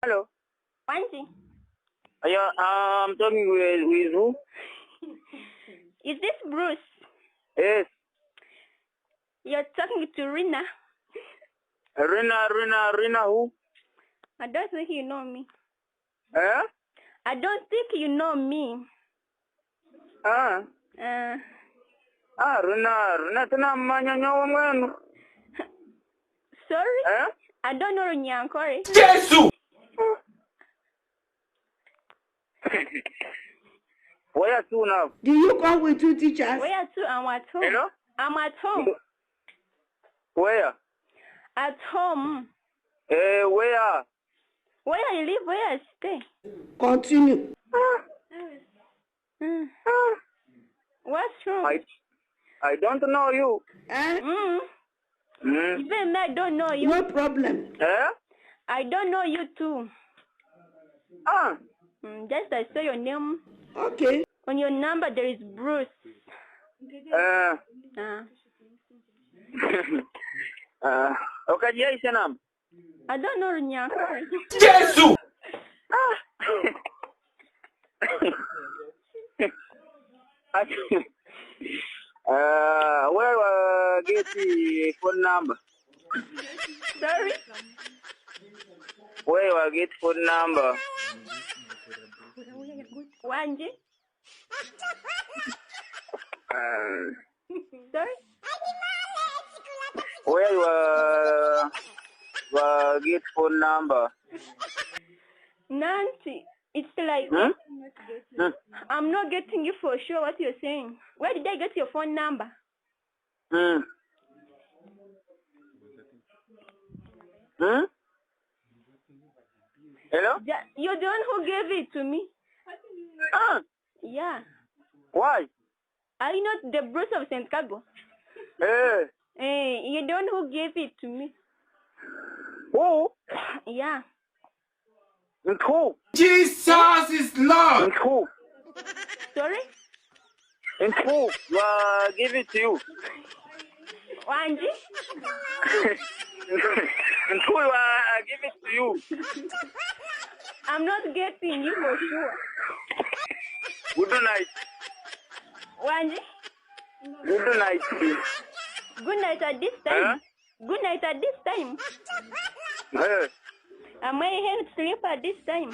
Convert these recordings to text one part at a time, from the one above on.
Hello. Wanji, Yeah, I'm talking with who? is this Bruce? Yes. You're talking to Rina. Rina who? I don't think you know me. Eh? I don't think you know me. Rina tena manyanya mwenu. Sorry? Eh? I don't know Nyankore. Jesus! Where to now? Do you come with two teachers? Where to? I'm at home. Hello? I'm at home. Where? At home. Where? Where you live, where I stay. Continue. What's wrong? I don't know you. Even I don't know you. No problem. Eh? I don't know you too. Just I saw your name. Okay. On your number there is Bruce. Okay, yes, Nam. I don't know Nyankore. Jesus! Where get the phone number? Sorry? Where get phone number? Wanji? Sorry? Where get phone number? Nancy, it's like I'm not getting you for sure what you're saying. Where did I get your phone number? Hello? You're the one who gave it to me. Yeah. Why? Are you not the Bruce of St. Cargo? Hey, you're the one who gave it to me. who? Yeah. Who? Jesus is Lord! Who? Sorry? Who? Give it to you. Wanji? Who? Give it to you. I'm not getting you for sure. Good night. Wanji? Good night. Good night at this time. Good night at this time. Am I a hand sleep at this time?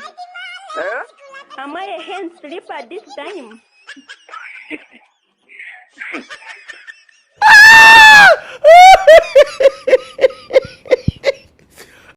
Am I a hand sleep at this time?